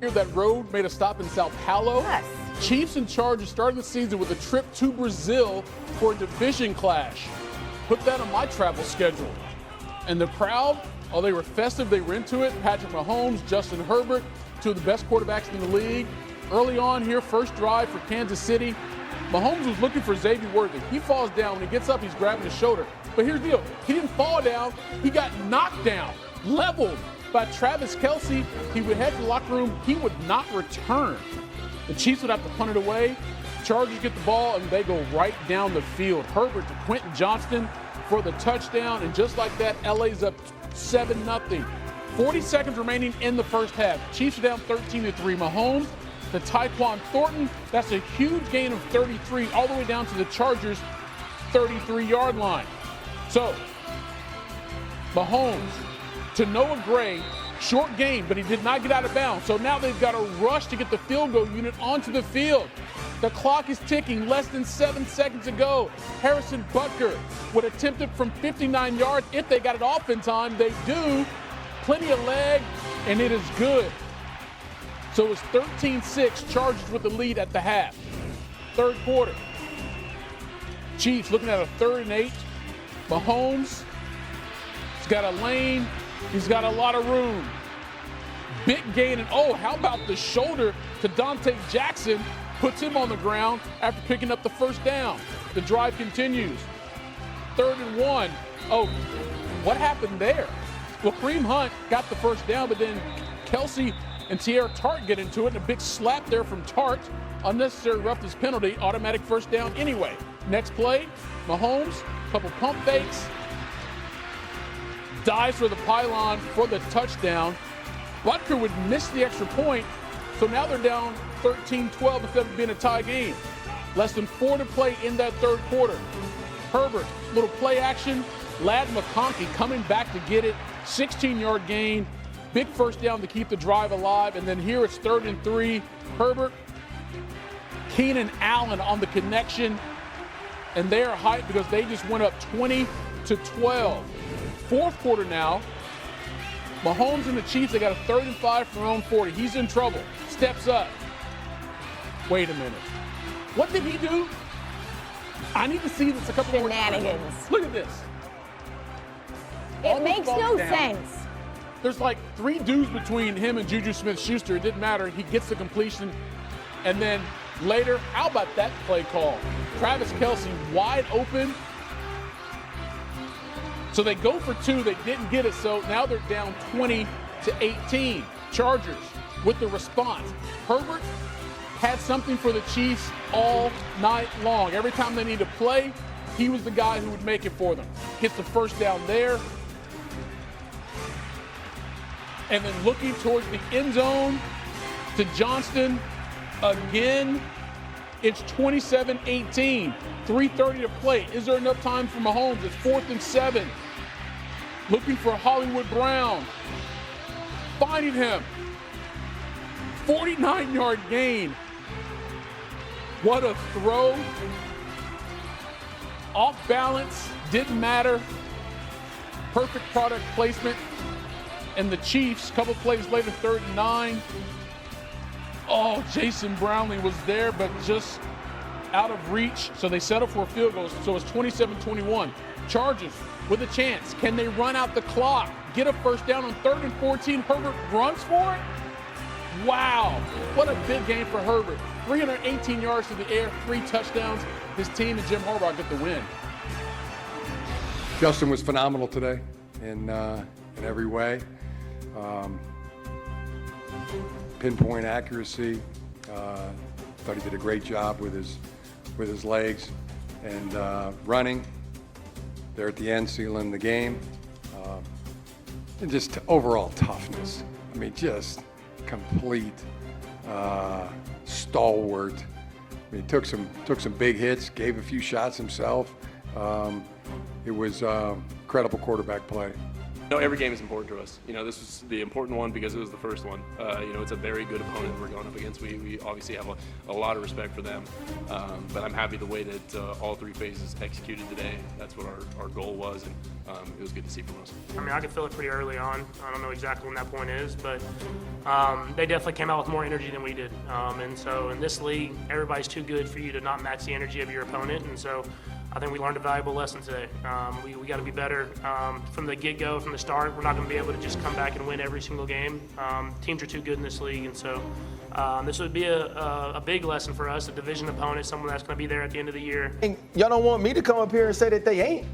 That road made a stop in Sao Paulo. Yes. Chiefs and Chargers starting the season with a trip to Brazil for a division clash. Put that on my travel schedule. And the crowd, oh, they were festive. They were into it. Patrick Mahomes, Justin Herbert, two of the best quarterbacks in the league. Early on here, first drive for Kansas City. Mahomes was looking for Xavier Worthy. He falls down. When he gets up, he's grabbing his shoulder. But here's the deal. He didn't fall down. He got knocked down, leveled by Travis Kelce. He would head to the locker room. He would not return. The Chiefs would have to punt it away. Chargers get the ball, and they go right down the field. Herbert to Quentin Johnston for the touchdown. And just like that, LA's up 7-0. 40 seconds remaining in the first half. Chiefs are down 13-3. Mahomes to Tyquan Thornton. That's a huge gain of 33 all the way down to the Chargers' 33-yard line. So, Mahomes to Noah Gray, short game, but he did not get out of bounds. So now they've got to rush to get the field goal unit onto the field. The clock is ticking, less than 7 seconds to go. Harrison Butker would attempt it from 59 yards if they got it off in time. They do. Plenty of leg, and it is good. So it's 13-6, Chargers with the lead at the half. Third quarter. Chiefs looking at a 3rd and 8. Mahomes, he's got a lane. He's got a lot of room. Big gain, and oh, how about the shoulder to Dante Jackson? Puts him on the ground after picking up the first down. The drive continues. 3rd and 1. Oh, what happened there? Well, Kareem Hunt got the first down, but then Kelce and Tierra Tart get into it, and a big slap there from Tart. Unnecessary roughness penalty, automatic first down anyway. Next play, Mahomes, couple pump fakes, dives for the pylon for the touchdown. Butker would miss the extra point, so now they're down 13-12 instead of being a tie game. Less than 4 to play in that third quarter. Herbert, little play action. Ladd McConkey coming back to get it. 16-yard gain. Big first down to keep the drive alive. And then here it's 3rd and 3. Herbert, Keenan Allen on the connection. And they are hyped because they just went up 20-12. Fourth quarter now. Mahomes and the Chiefs, they got a 3rd and 5 from their own 40. He's in trouble. Steps up. Wait a minute. What did he do? I need to see this a couple more times. Shenanigans. Look at this. It makes no sense. There's like 3 dudes between him and Juju Smith-Schuster. It didn't matter. He gets the completion. And then later, how about that play call? Travis Kelce wide open. So they go for 2. They didn't get it. So now they're down 20-18. Chargers with the response. Herbert had something for the Chiefs all night long. Every time they need to play, he was the guy who would make it for them. Gets the first down there. And then looking towards the end zone to Johnston again. It's 27-18. 3:30 to play. Is there enough time for Mahomes? It's 4th and 7. Looking for Hollywood Brown. Finding him. 49-yard gain. What a throw. Off balance. Didn't matter. Perfect product placement. And the Chiefs, a couple plays later, 3rd and 9. Oh, Jason Brownlee was there, but just out of reach. So they settle for a field goal. So it's 27-21. Chargers with a chance. Can they run out the clock? Get a first down on 3rd and 14. Herbert runs for it. Wow. What a big game for Herbert. 318 yards to the air, 3 touchdowns. His team and Jim Harbaugh get the win. Justin was phenomenal today in every way. Pinpoint accuracy. Thought he did a great job with his legs and running. There at the end, sealing the game. And just overall toughness. I mean, just complete stalwart. I mean, he took some big hits, gave a few shots himself. It was incredible quarterback play. No, every game is important to us. This was the important one because it was the first one. It's a very good opponent we're going up against. We obviously have a lot of respect for them. But I'm happy the way that all three phases executed today. That's what our goal was, and it was good to see from us. I could feel it pretty early on. I don't know exactly when that point is, but they definitely came out with more energy than we did. And so in this league, everybody's too good for you to not match the energy of your opponent. And so I think we learned a valuable lesson today. We got to be better from the get-go, from the start. We're not going to be able to just come back and win every single game. Teams are too good in this league, and so this would be a big lesson for us, a division opponent, someone that's going to be there at the end of the year. Y'all don't want me to come up here and say that they ain't.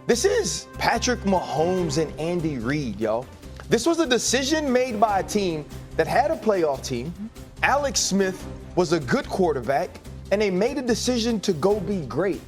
This is Patrick Mahomes and Andy Reid, y'all. This was a decision made by a team that had a playoff team. Alex Smith was a good quarterback, and they made a decision to go be great.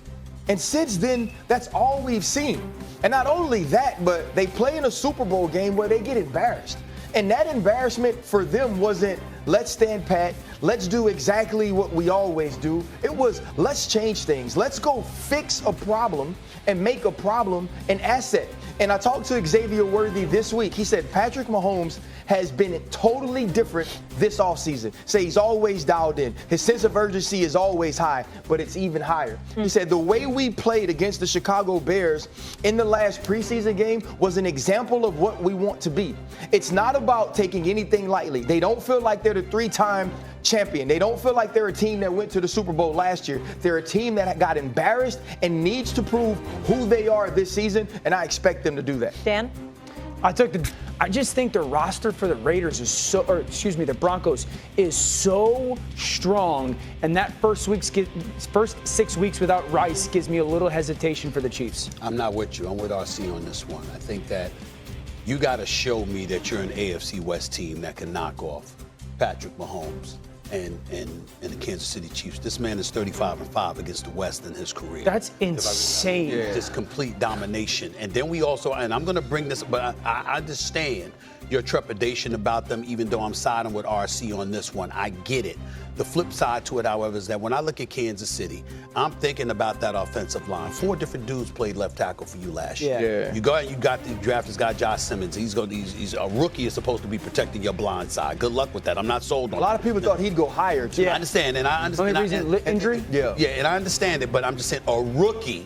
And since then, that's all we've seen. And not only that, but they play in a Super Bowl game where they get embarrassed. And that embarrassment for them wasn't, let's stand pat, let's do exactly what we always do. It was, let's change things. Let's go fix a problem and make a problem an asset. And I talked to Xavier Worthy this week. He said Patrick Mahomes has been totally different this offseason. Say he's always dialed in. His sense of urgency is always high, but it's even higher. He said the way we played against the Chicago Bears in the last preseason game was an example of what we want to be. It's not about taking anything lightly. They don't feel like they're the three-time champion. They don't feel like they're a team that went to the Super Bowl last year. They're a team that got embarrassed and needs to prove who they are this season, and I expect them to do that. Dan? I just think the roster for the Raiders is the Broncos is so strong, and that first 6 weeks without Rice gives me a little hesitation for the Chiefs. I'm not with you. I'm with RC on this one. I think that you got to show me that you're an AFC West team that can knock off Patrick Mahomes and the Kansas City Chiefs. This man is 35-5 against the West in his career. That's insane. Just complete domination. And then we also, and I'm going to bring this, but I understand your trepidation about them, even though I'm siding with RC on this one. I get it. The flip side to it, however, is that when I look at Kansas City, I'm thinking about that offensive line. 4 different dudes played left tackle for you last year. You got the draft this guy, Josh Simmons. He's a rookie is supposed to be protecting your blind side. Good luck with that. I'm not sold on it. A lot of people thought he'd go higher, too. I understand, and I understand. Only reason, injury? Yeah, and I understand it, but I'm just saying a rookie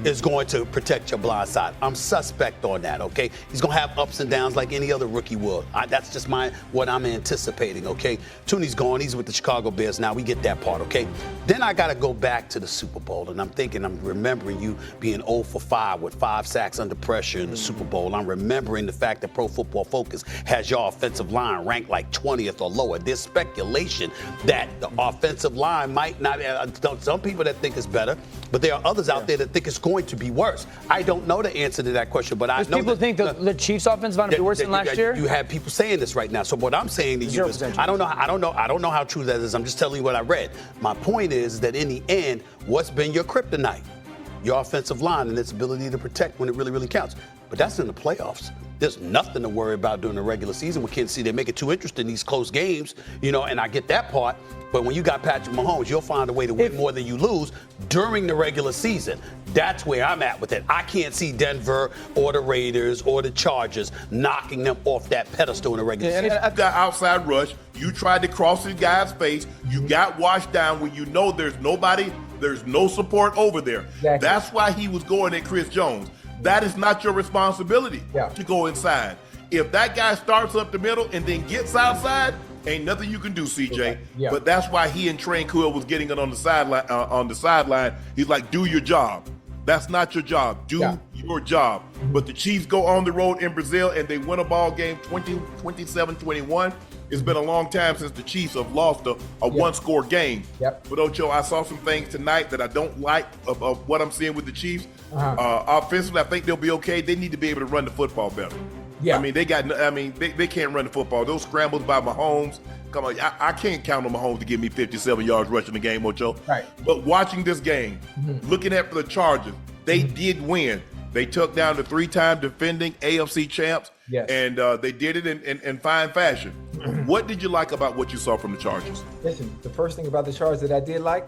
is going to protect your blind side. I'm suspect on that, okay? He's going to have ups and downs like any other rookie will. That's just what I'm anticipating, okay? Tooney's gone. He's with the Chicago Bears now. We get that part, okay? Then I got to go back to the Super Bowl, and I'm remembering you being 0 for 5 with 5 sacks under pressure in the Super Bowl. I'm remembering the fact that Pro Football Focus has your offensive line ranked like 20th or lower. There's speculation that the offensive line might not, some people that think it's better, but there are others out there that think it's going to be worse. I don't know the answer to that question, but I know people think the Chiefs' offensive line will be worse than last year. You have people saying this right now. So what I'm saying to you is, I don't know how true that is. I'm just telling you what I read. My point is that in the end, what's been your kryptonite? Your offensive line and its ability to protect when it really, really counts. But that's in the playoffs. There's nothing to worry about during the regular season. We can't see they make it too interesting, these close games, and I get that part. But when you got Patrick Mahomes, you'll find a way to win more than you lose during the regular season. That's where I'm at with it. I can't see Denver or the Raiders or the Chargers knocking them off that pedestal in the regular season. You got outside rush. You tried to cross the guy's face. You got washed down when you know there's nobody, there's no support over there. Exactly. That's why he was going at Chris Jones. That is not your responsibility to go inside. If that guy starts up the middle and then gets outside, ain't nothing you can do, CJ. Okay. Yeah. But that's why he and Tranquil was getting it on the sideline. He's like, do your job. That's not your job. Do your job. But the Chiefs go on the road in Brazil and they win a ball game 27-21. It's been a long time since the Chiefs have lost a one-score game. But, Ocho, I saw some things tonight that I don't like of what I'm seeing with the Chiefs. Offensively, I think they'll be okay. They need to be able to run the football better. I mean, they can't run the football. Those scrambles by Mahomes, come on, I can't count on Mahomes to give me 57 yards rushing the game, Ocho. Right. But watching this game, looking at the Chargers, they did win. They took down the 3-time defending AFC champs, and they did it in fine fashion. What did you like about what you saw from the Chargers? Listen, the first thing about the Chargers that I did like,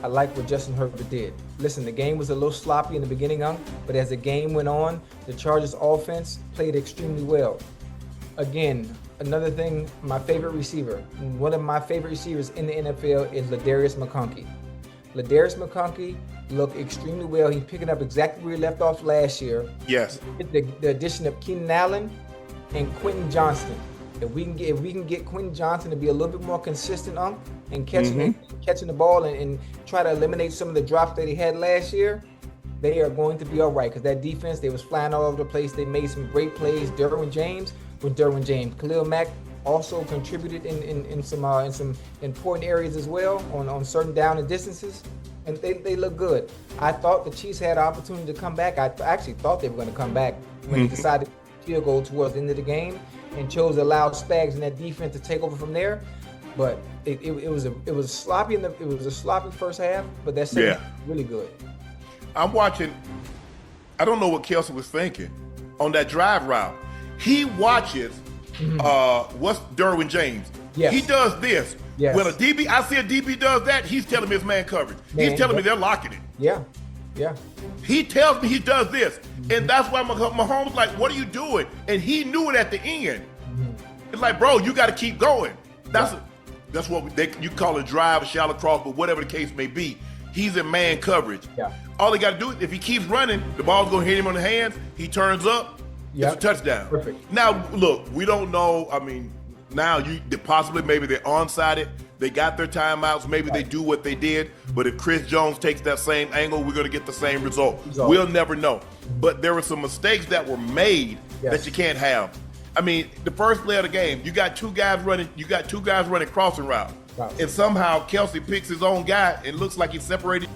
I like what Justin Herbert did. Listen, the game was a little sloppy in the beginning, but as the game went on, the Chargers offense played extremely well. Again, another thing, my favorite receiver, one of my favorite receivers in the NFL is Ladarius McConkey. Ladarius McConkey looked extremely well. He's picking up exactly where he left off last year. Yes. The addition of Keenan Allen and Quentin Johnston. If we can get Quentin Johnston to be a little bit more consistent and catching the ball and try to eliminate some of the drops that he had last year, they are going to be all right. Because that defense, they was flying all over the place. They made some great plays. Derwin James. Khalil Mack also contributed in some important areas as well on certain down and distances, and they look good. I thought the Chiefs had an opportunity to come back. I actually thought they were going to come back when they decided to field goal towards the end of the game and chose to allow Spags and that defense to take over from there. But it was sloppy it was a sloppy first half, but that's really good. I'm watching. I don't know what Kelsey was thinking on that drive route. He watches what's Derwin James. Yes. He does this. Yes. When I see a DB does that, he's telling me it's man coverage. He's telling me they're locking it. Yeah. He tells me he does this. And that's why Mahomes like, what are you doing? And he knew it at the end. It's like, bro, you got to keep going. That's what you call a drive, a shallow cross, but whatever the case may be. He's in man coverage. Yeah. All he got to do is if he keeps running, the ball's going to hit him on the hands. He turns up. It's a touchdown. Perfect. Now, look, we don't know. I mean, now possibly maybe they're onside. They got their timeouts. Maybe they do what they did. But if Chris Jones takes that same angle, we're going to get the same result. We'll never know. But there were some mistakes that were made that you can't have. I mean, the first play of the game, you got two guys running crossing route. Wow. And somehow Kelsey picks his own guy and looks like he's separated.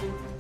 Thank you.